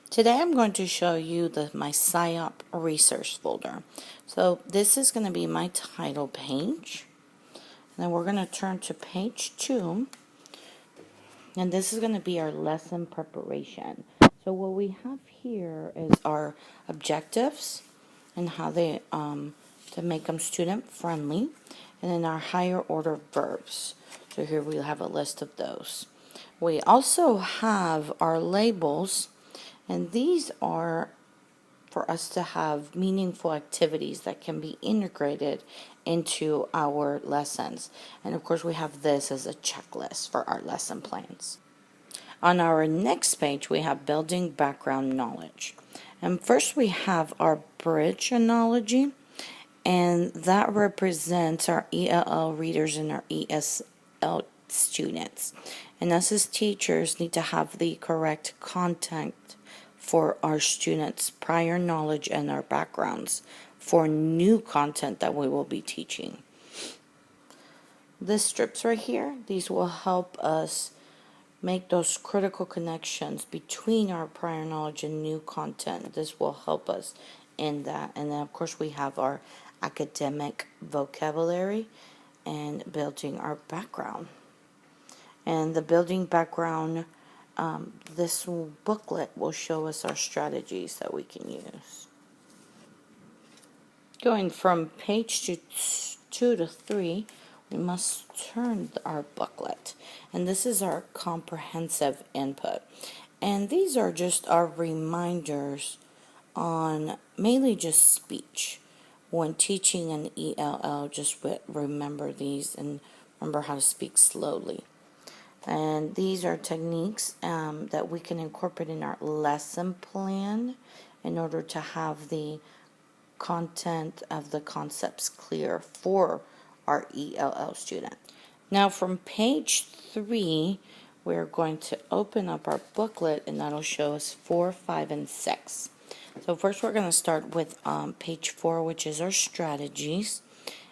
Today I'm going to show you my SciOp research folder. So this is going to be my title page. And then we're going to turn to page 2. And this is going to be our lesson preparation. So what we have here is our objectives and how they to make them student friendly. And then our higher order verbs. So here we have a list of those. We also have our labels. And these are for us to have meaningful activities that can be integrated into our lessons. And of course, we have this as a checklist for our lesson plans. On our next page, we have building background knowledge. And first, we have our bridge analogy, and that represents our ELL readers and our ESL students. And us as teachers need to have the correct content for our students' prior knowledge and our backgrounds for new content that we will be teaching. These strips right here, these will help us make those critical connections between our prior knowledge and new content. This will help us in that. And then, of course, we have our academic vocabulary and building our background. And the building background, this booklet will show us our strategies that we can use. Going from page 2 to 3, we must turn our booklet. And this is our comprehensive input. And these are just our reminders on mainly just speech. When teaching an ELL, just remember these and remember how to speak slowly. And these are techniques that we can incorporate in our lesson plan in order to have the content of the concepts clear for our ELL student. Now from page 3, we're going to open up our booklet, and that'll show us 4, 5, and 6. So first we're going to start with page 4, which is our strategies.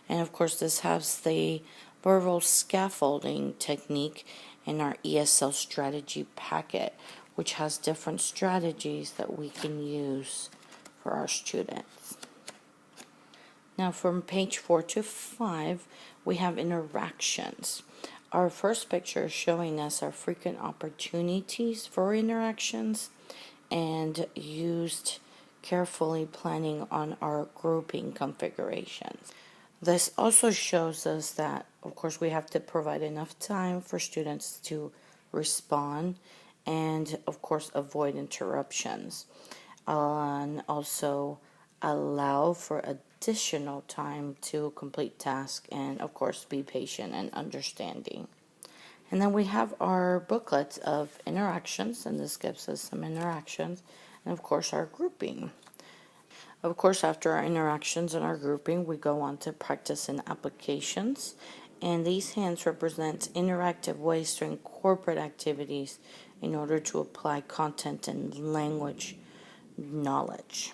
And of course this has the verbal scaffolding technique in our ESL strategy packet, which has different strategies that we can use for our students. Now from page 4 to 5, we have interactions. Our first picture is showing us our frequent opportunities for interactions and used carefully planning on our grouping configurations. This also shows us that, of course, we have to provide enough time for students to respond and, of course, avoid interruptions. And also allow for additional time to complete tasks and, of course, be patient and understanding. And then we have our booklet of interactions, and this gives us some interactions, and, of course, our grouping. Of course, after our interactions and our grouping, we go on to practice and applications. And these hands represent interactive ways to incorporate activities in order to apply content and language knowledge.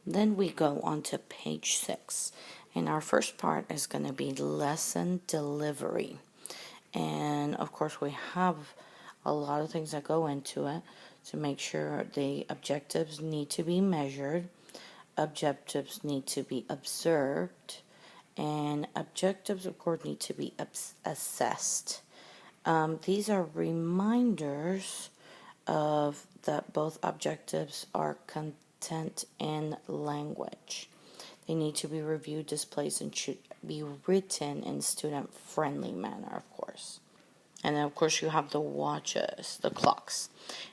Then we go on to page 6. And our first part is going to be lesson delivery. And of course, we have a lot of things that go into it to make sure the objectives need to be measured. Objectives need to be observed, and objectives, of course, need to be assessed. These are reminders of that both objectives are content and language. They need to be reviewed, displayed, and should be written in student-friendly manner, of course. And then, of course, you have the watches, the clocks.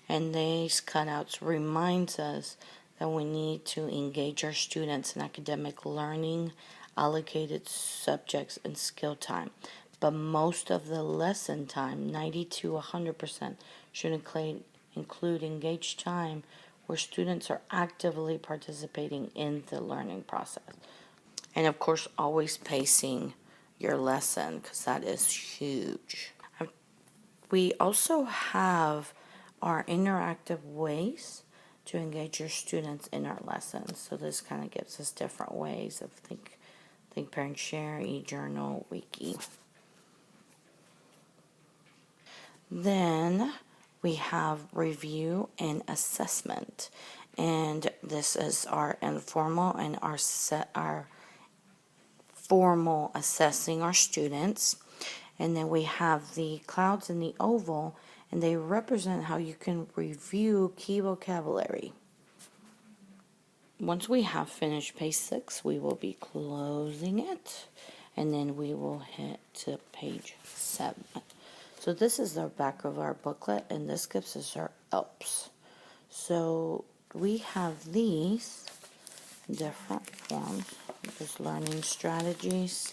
And these cutouts reminds us that we need to engage our students in academic learning, allocated subjects, and skill time. But most of the lesson time, 90 to 100%, should include engaged time where students are actively participating in the learning process. And of course, always pacing your lesson, because that is huge. We also have our interactive ways to engage your students in our lessons. So this kind of gives us different ways of think, parent, share, eJournal, Wiki. Then we have review and assessment. And this is our informal and our formal assessing our students. And then we have the clouds and the oval, and they represent how you can review key vocabulary. Once we have finished page 6, we will be closing it, and then we will hit to page 7. So this is the back of our booklet, and this gives us our ELPs. So we have these different forms, just learning strategies,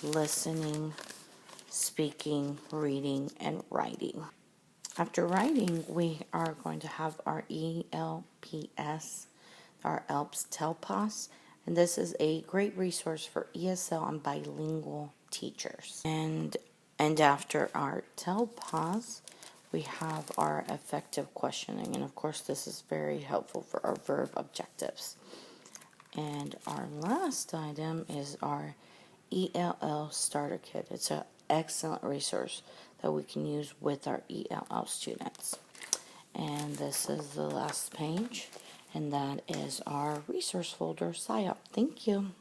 listening, speaking, reading, and writing. After writing, we are going to have our ELPS, our ELPS TELPAS, and this is a great resource for ESL and bilingual teachers. And after our TELPAS, we have our effective questioning, and of course this is very helpful for our verb objectives. And our last item is our ELL Starter Kit. It's an excellent resource that we can use with our ELL students. And this is the last page, and that is our resource folder, SciOp. Thank you.